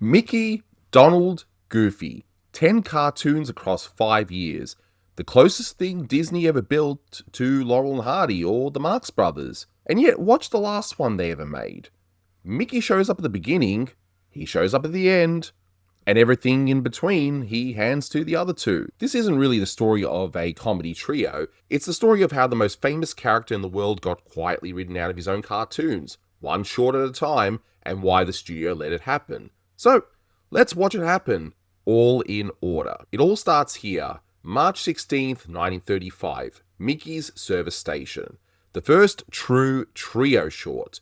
Mickey, Donald, Goofy. 10 cartoons across 5 years. The closest thing Disney ever built to Laurel and Hardy or the Marx Brothers. And yet, watch the last one they ever made. Mickey shows up at the beginning, he shows up at the end, and everything in between he hands to the other two. This isn't really the story of a comedy trio, it's the story of how the most famous character in the world got quietly written out of his own cartoons, one short at a time, and why the studio let it happen. So, let's watch it happen, all in order. It all starts here, March 16th, 1935, Mickey's Service Station. The first true trio short.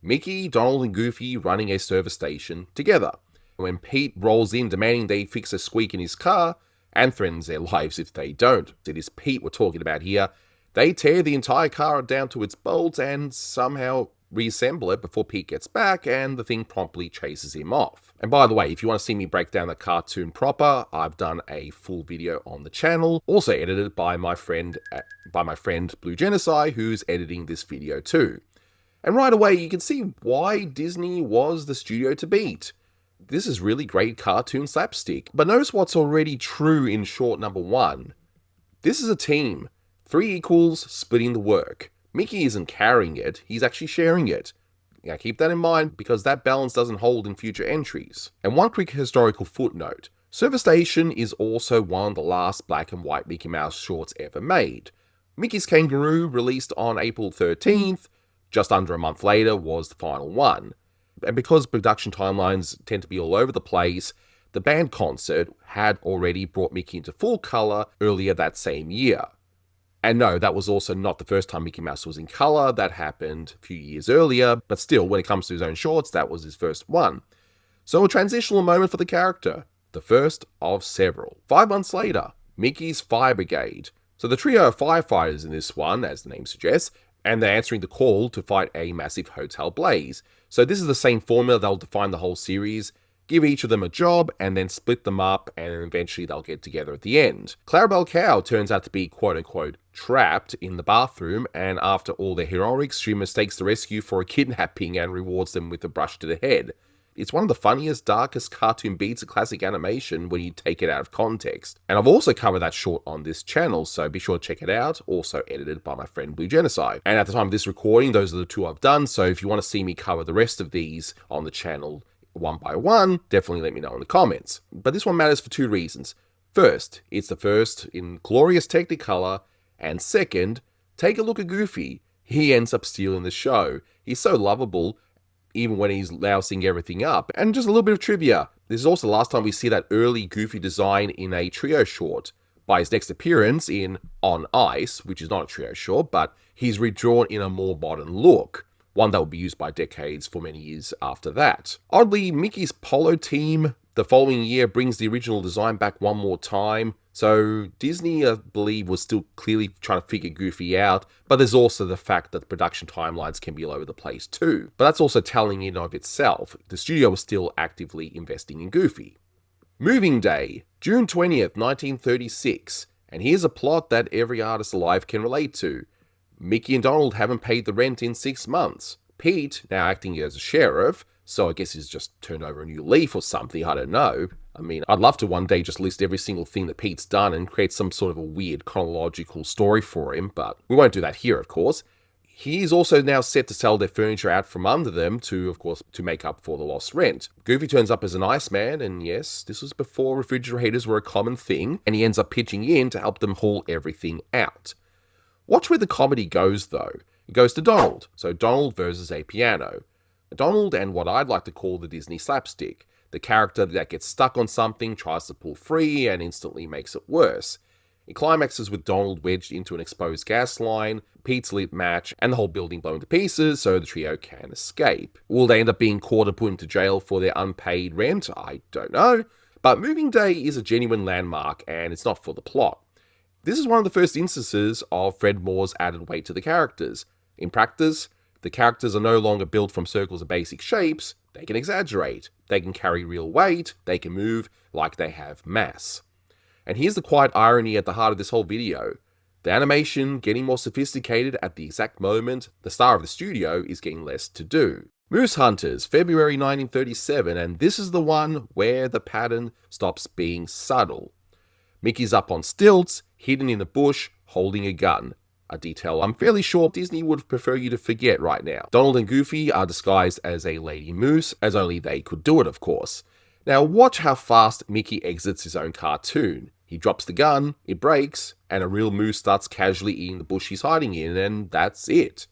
Mickey, Donald, and Goofy running a service station together. When Pete rolls in demanding they fix a squeak in his car, and threatens their lives if they don't, it is Pete we're talking about here, they tear the entire car down to its bolts and somehow reassemble it before Pete gets back, and the thing promptly chases him off. And by the way, if you want to see me break down the cartoon proper, I've done a full video on the channel, also edited by my friend Blue Genocide, who's editing this video too. And right away, you can see why Disney was the studio to beat. This is really great cartoon slapstick. But notice what's already true in short number 1. This is a team. 3 equals splitting the work. Mickey isn't carrying it, he's actually sharing it. Now keep that in mind because that balance doesn't hold in future entries. And one quick historical footnote. Service Station is also one of the last black and white Mickey Mouse shorts ever made. Mickey's Kangaroo, released on April 13th, just under a month later, was the final one. And because production timelines tend to be all over the place, the band concert had already brought Mickey into full color earlier that same year. And no, that was also not the first time Mickey Mouse was in color. That happened a few years earlier, but still, when it comes to his own shorts, that was his first one. So a transitional moment for the character, the first of several. 5 months later, Mickey's Fire Brigade. So the trio of firefighters in this one, as the name suggests, and they're answering the call to fight a massive hotel blaze. So this is the same formula that'll define the whole series. Give each of them a job, and then split them up, and eventually they'll get together at the end. Clarabelle Cow turns out to be quote-unquote trapped in the bathroom, and after all their heroics, she mistakes the rescue for a kidnapping and rewards them with a brush to the head. It's one of the funniest, darkest cartoon beats of classic animation when you take it out of context. And I've also covered that short on this channel, so be sure to check it out, also edited by my friend Blue Genocide. And at the time of this recording, those are the 2 I've done, so if you want to see me cover the rest of these on the channel one by one, definitely let me know in the comments. But this one matters for 2 reasons. First, it's the first in glorious Technicolor, and second, take a look at Goofy. He ends up stealing the show. He's so lovable, even when he's lousing everything up. And just a little bit of trivia. This is also the last time we see that early Goofy design in a trio short. By his next appearance in On Ice, which is not a trio short, but he's redrawn in a more modern look. One that would be used by decades for many years after that. Oddly, Mickey's Polo team the following year brings the original design back one more time. So Disney, I believe, was still clearly trying to figure Goofy out, but there's also the fact that the production timelines can be all over the place too. But that's also telling in of itself. The studio was still actively investing in Goofy. Moving Day, June 20th, 1936. And here's a plot that every artist alive can relate to. Mickey and Donald haven't paid the rent in 6 months. Pete, now acting as a sheriff, so I guess he's just turned over a new leaf or something, I don't know. I mean, I'd love to one day just list every single thing that Pete's done and create some sort of a weird chronological story for him, but we won't do that here, of course. He's also now set to sell their furniture out from under them to, of course, to make up for the lost rent. Goofy turns up as an Iceman, and yes, this was before refrigerators were a common thing, and he ends up pitching in to help them haul everything out. Watch where the comedy goes, though. It goes to Donald, so Donald versus a piano. Donald and what I'd like to call the Disney slapstick. The character that gets stuck on something, tries to pull free, and instantly makes it worse. It climaxes with Donald wedged into an exposed gas line, Pete's lit match, and the whole building blown to pieces so the trio can escape. Will they end up being caught and put into jail for their unpaid rent? I don't know. But Moving Day is a genuine landmark, and it's not for the plot. This is one of the first instances of Fred Moore's added weight to the characters. In practice, the characters are no longer built from circles and basic shapes. They can exaggerate, they can carry real weight, they can move like they have mass. And here's the quiet irony at the heart of this whole video. The animation getting more sophisticated at the exact moment the star of the studio is getting less to do. Moose Hunters, February 1937, and this is the one where the pattern stops being subtle. Mickey's up on stilts, hidden in the bush, holding a gun. A detail I'm fairly sure Disney would prefer you to forget right now. Donald and Goofy are disguised as a lady moose, as only they could do it, of course. Now watch how fast Mickey exits his own cartoon. He drops the gun, it breaks, and a real moose starts casually eating the bush he's hiding in, and that's it.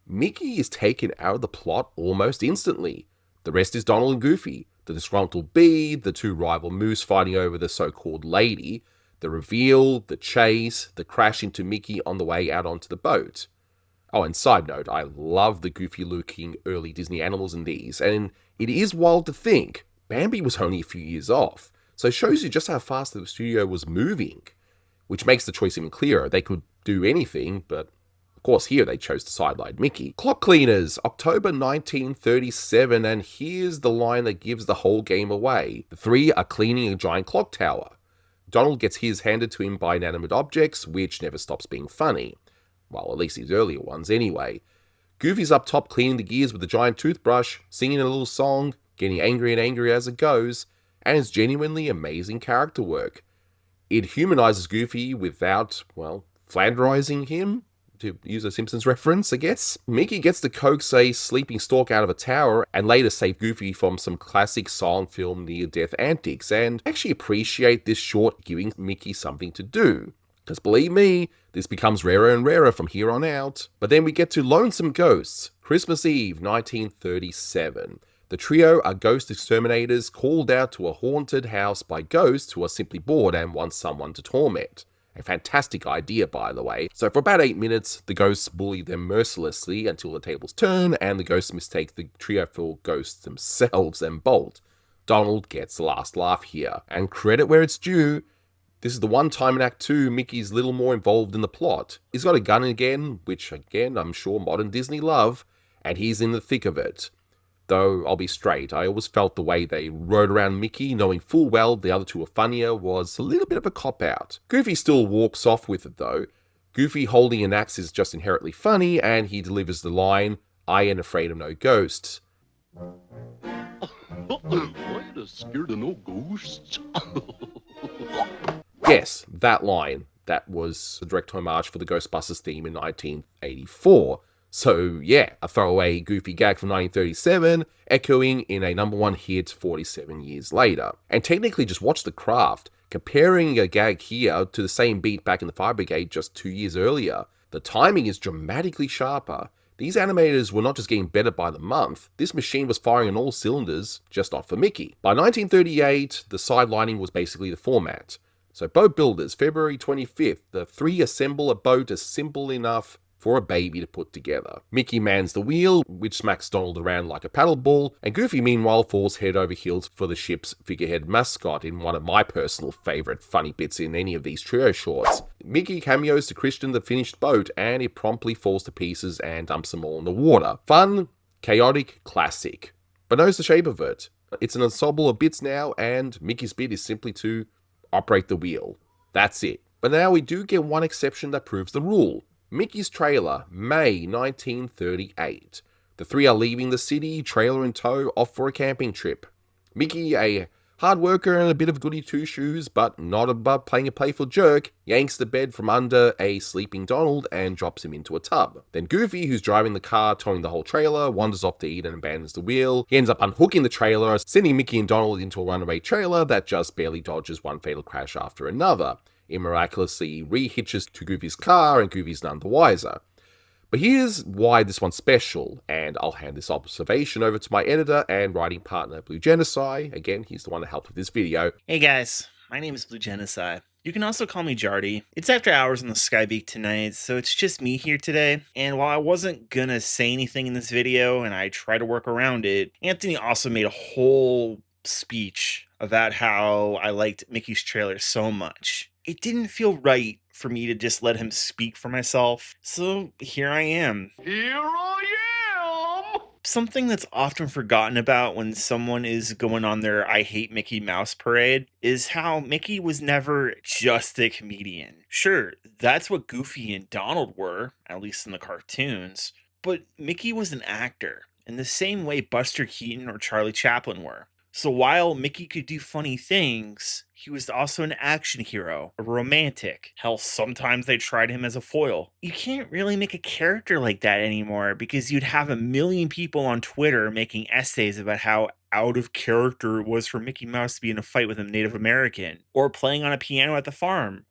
Mickey is taken out of the plot almost instantly. The rest is Donald and Goofy, the disgruntled bee, the two rival moose fighting over the so-called lady, the reveal, the chase, the crash into Mickey on the way out onto the boat. Oh, and side note, I love the goofy-looking early Disney animals in these, and it is wild to think Bambi was only a few years off, so it shows you just how fast the studio was moving, which makes the choice even clearer. They could do anything, but of course here they chose to sideline Mickey. Clock Cleaners, October 1937, and here's the line that gives the whole game away. The three are cleaning a giant clock tower. Donald gets his handed to him by inanimate objects, which never stops being funny. Well, at least his earlier ones anyway. Goofy's up top cleaning the gears with a giant toothbrush, singing a little song, getting angry and angrier as it goes, and it's genuinely amazing character work. It humanizes Goofy without, well, flanderizing him, to use a Simpsons reference, I guess. Mickey gets to coax a sleeping stork out of a tower and later save Goofy from some classic silent film near-death antics, and actually appreciate this short giving Mickey something to do. Because believe me, this becomes rarer and rarer from here on out. But then we get to Lonesome Ghosts, Christmas Eve 1937. The trio are ghost exterminators called out to a haunted house by ghosts who are simply bored and want someone to torment. A fantastic idea, by the way. So for about 8 minutes, the ghosts bully them mercilessly until the tables turn and the ghosts mistake the trio for ghosts themselves and bolt. Donald gets the last laugh here. And credit where it's due, this is the one time in Act 2 Mickey's a little more involved in the plot. He's got a gun again, which again I'm sure modern Disney love, and he's in the thick of it. Though, I'll be straight, I always felt the way they rode around Mickey, knowing full well the other two were funnier, was a little bit of a cop-out. Goofy still walks off with it though. Goofy holding an axe is just inherently funny, and he delivers the line, "I ain't afraid of no ghosts." I ain't scared of no ghosts. Yes, that line. That was a direct homage for the Ghostbusters theme in 1984. So yeah, a throwaway Goofy gag from 1937, echoing in a #1 hit 47 years later. And technically just watch the craft, comparing a gag here to the same beat back in the Fire Brigade just 2 years earlier. The timing is dramatically sharper. These animators were not just getting better by the month, this machine was firing on all cylinders, just not for Mickey. By 1938, the sidelining was basically the format. So boat builders, February 25th, the three assemble a boat as simple enough for a baby to put together. Mickey mans the wheel, which smacks Donald around like a paddleball, and Goofy meanwhile falls head over heels for the ship's figurehead mascot in one of my personal favourite funny bits in any of these trio shorts. Mickey cameos to Christian the finished boat, and it promptly falls to pieces and dumps them all in the water. Fun, chaotic, classic. But knows the shape of it. It's an ensemble of bits now, and Mickey's bit is simply to operate the wheel. That's it. But now we do get one exception that proves the rule. Mickey's trailer, May 1938. The three are leaving the city, trailer in tow, off for a camping trip. Mickey, a hard worker and a bit of goody two-shoes, but not above playing a playful jerk, yanks the bed from under a sleeping Donald and drops him into a tub. Then Goofy, who's driving the car, towing the whole trailer, wanders off to eat and abandons the wheel. He ends up unhooking the trailer, sending Mickey and Donald into a runaway trailer that just barely dodges one fatal crash after another. It miraculously re-hitches to Goofy's car, and Goofy's none the wiser. But here's why this one's special, and I'll hand this observation over to my editor and writing partner, Blue Genocide. Again, he's the one that helped with this video. Hey guys, my name is Blue Genocide. You can also call me Jardy. It's after hours on the Skybeak tonight, so it's just me here today. And while I wasn't gonna say anything in this video, and I try to work around it, Anthony also made a whole speech about how I liked Mickey's trailer so much. It didn't feel right for me to just let him speak for myself, so here I am. Here I am! Something that's often forgotten about when someone is going on their I Hate Mickey Mouse parade is how Mickey was never just a comedian. Sure, that's what Goofy and Donald were, at least in the cartoons. But Mickey was an actor. in the same way Buster Keaton or Charlie Chaplin were. So while Mickey could do funny things, he was also an action hero, a romantic. Hell, sometimes they tried him as a foil. You can't really make a character like that anymore because you'd have a million people on Twitter making essays about how out of character it was for Mickey Mouse to be in a fight with a Native American, or playing on a piano at the farm,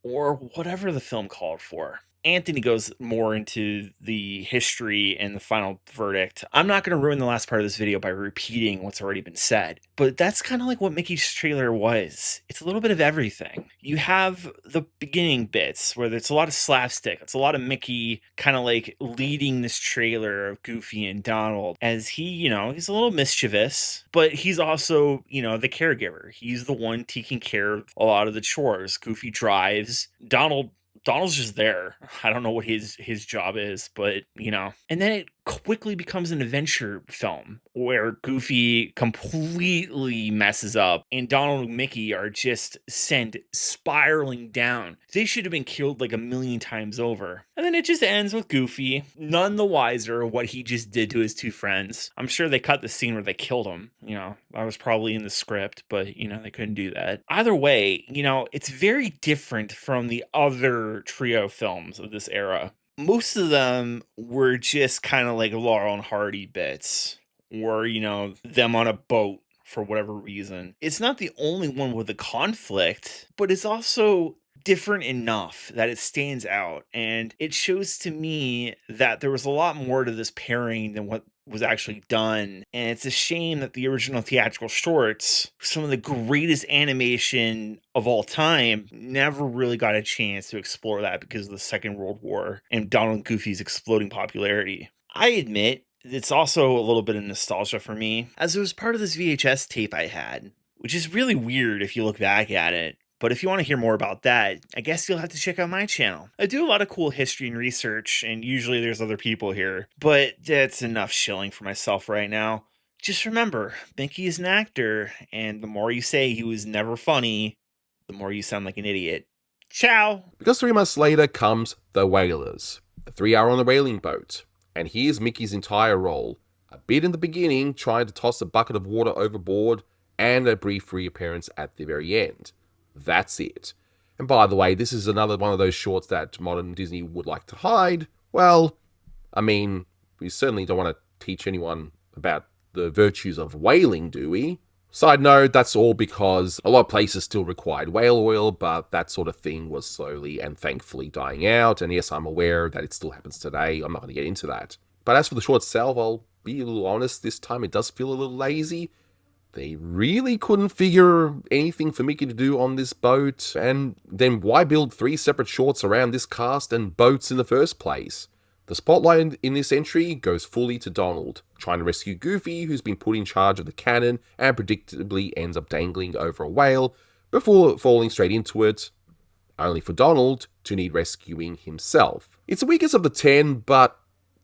or whatever the film called for. Anthony goes more into the history and the final verdict. I'm not going to ruin the last part of this video by repeating what's already been said, but that's kind of like what Mickey's trailer was. It's a little bit of everything. You have the beginning bits where there's a lot of slapstick. It's a lot of Mickey kind of like leading this trailer of Goofy and Donald as he, he's a little mischievous, but he's also, the caregiver. He's the one taking care of a lot of the chores. Goofy drives. Donald's just there. I don't know what his job is, but And then it quickly becomes an adventure film where Goofy completely messes up and Donald and Mickey are just sent spiraling down. They should have been killed like a million times over. And then it just ends with Goofy, none the wiser of what he just did to his two friends. I'm sure they cut the scene where they killed him. That was probably in the script, but they couldn't do that. Either way, it's very different from the other trio films of this era. Most of them were just kind of like Laurel and Hardy bits, or, them on a boat for whatever reason. It's not the only one with a conflict, but it's also different enough that it stands out. And it shows to me that there was a lot more to this pairing than what was actually done. And it's a shame that the original theatrical shorts, some of the greatest animation of all time, never really got a chance to explore that because of the Second World War and Donald and Goofy's exploding popularity. I admit it's also a little bit of nostalgia for me, as it was part of this VHS tape I had, which is really weird if you look back at it. But if you want to hear more about that, I guess you'll have to check out my channel. I do a lot of cool history and research, and usually there's other people here, but that's enough shilling for myself right now. Just remember, Mickey is an actor, and the more you say he was never funny, the more you sound like an idiot. Ciao! Because 3 months later comes The Whalers. The 3 are on the whaling boat, and here's Mickey's entire role. A bit in the beginning, trying to toss a bucket of water overboard, and a brief reappearance at the very end. That's it. And by the way, this is another one of those shorts that modern Disney would like to hide. Well, I mean, we certainly don't want to teach anyone about the virtues of whaling, do we? Side note, that's all because a lot of places still required whale oil, but that sort of thing was slowly and thankfully dying out. And yes, I'm aware that it still happens today. I'm not going to get into that. But as for the short itself, I'll be a little honest, this time it does feel a little lazy. They really couldn't figure anything for Mickey to do on this boat, and then why build 3 separate shorts around this cast and boats in the first place? The spotlight in this entry goes fully to Donald, trying to rescue Goofy, who's been put in charge of the cannon and predictably ends up dangling over a whale before falling straight into it, only for Donald to need rescuing himself. It's the weakest of the 10, but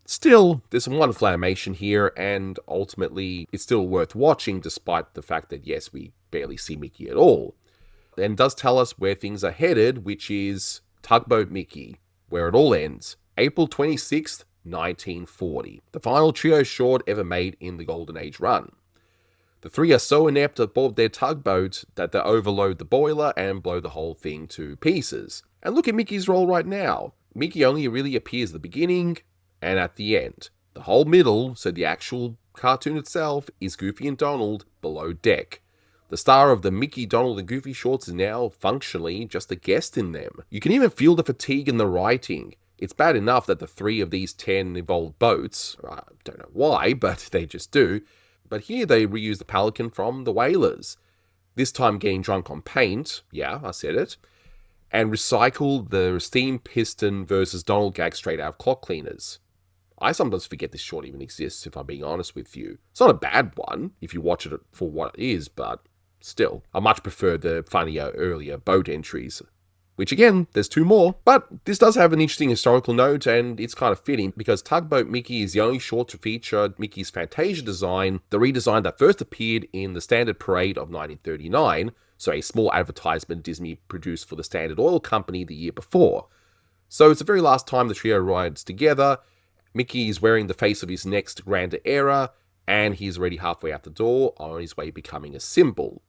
still, there's some wonderful animation here, and ultimately, it's still worth watching despite the fact that, yes, we barely see Mickey at all. And it does tell us where things are headed, which is Tugboat Mickey, where it all ends. April 26th, 1940. The final trio short ever made in the Golden Age run. The 3 are so inept aboard their tugboat that they overload the boiler and blow the whole thing to pieces. And look at Mickey's role right now. Mickey only really appears at the beginning and at the end. The whole middle, so the actual cartoon itself, is Goofy and Donald below deck. The star of the Mickey, Donald, and Goofy shorts is now functionally just a guest in them. You can even feel the fatigue in the writing. It's bad enough that the 3 of these 10 involved boats, I don't know why, but they just do, but here they reuse the Pelican from the Whalers. This time getting drunk on paint, yeah, I said it, and recycle the steam piston versus Donald gag straight out of Clock Cleaners. I sometimes forget this short even exists, if I'm being honest with you. It's not a bad one, if you watch it for what it is, but still, I much prefer the funnier, earlier boat entries. Which again, there's 2 more, but this does have an interesting historical note, and it's kind of fitting, because Tugboat Mickey is the only short to feature Mickey's Fantasia design, the redesign that first appeared in the Standard Parade of 1939, so a small advertisement Disney produced for the Standard Oil Company the year before. So it's the very last time the trio rides together. Mickey is wearing the face of his next grand era, and he's already halfway out the door on his way becoming a symbol.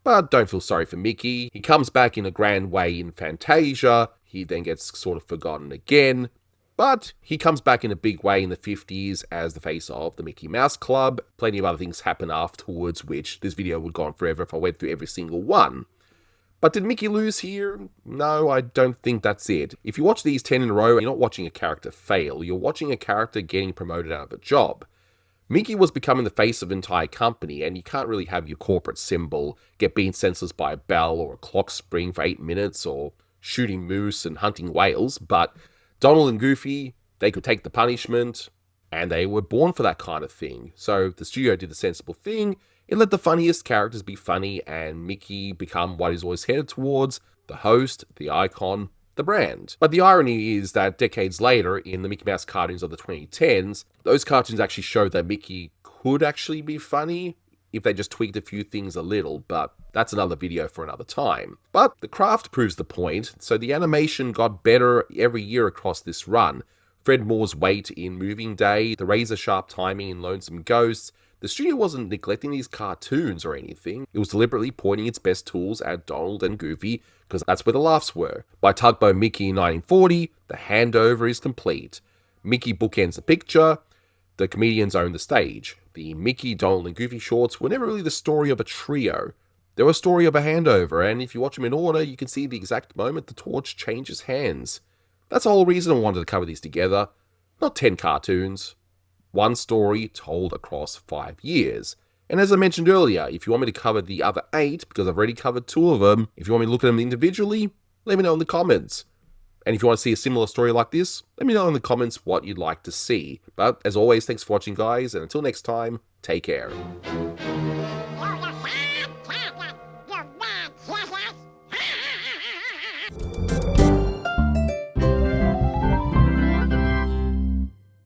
But don't feel sorry for Mickey. He comes back in a grand way in Fantasia. He then gets sort of forgotten again. But he comes back in a big way in the 50s as the face of the Mickey Mouse Club. Plenty of other things happen afterwards, which this video would go on forever if I went through every single one. But did Mickey lose here? No, I don't think that's it. If you watch these 10 in a row, you're not watching a character fail. You're watching a character getting promoted out of a job. Mickey was becoming the face of an entire company, and you can't really have your corporate symbol get beaten senseless by a bell or a clock spring for 8 minutes, or shooting moose and hunting whales, but Donald and Goofy, they could take the punishment, and they were born for that kind of thing. So the studio did the sensible thing. It let the funniest characters be funny, and Mickey become what he's always headed towards, the host, the icon, the brand. But the irony is that decades later, in the Mickey Mouse cartoons of the 2010s, those cartoons actually show that Mickey could actually be funny if they just tweaked a few things a little, but that's another video for another time. But the craft proves the point, so the animation got better every year across this run. Fred Moore's weight in Moving Day, the razor-sharp timing in Lonesome Ghosts. The studio wasn't neglecting these cartoons or anything. It was deliberately pointing its best tools at Donald and Goofy, because that's where the laughs were. By Tugboat Mickey in 1940, the handover is complete. Mickey bookends the picture, the comedians own the stage. The Mickey, Donald, and Goofy shorts were never really the story of a trio. They were a story of a handover, and if you watch them in order, you can see the exact moment the torch changes hands. That's the whole reason I wanted to cover these together. Not 10 cartoons. One story told across 5 years. And as I mentioned earlier, if you want me to cover the other 8, because I've already covered 2 of them, if you want me to look at them individually, let me know in the comments. And if you want to see a similar story like this, let me know in the comments what you'd like to see. But as always, thanks for watching, guys, and until next time, take care. You're the bad, you bad,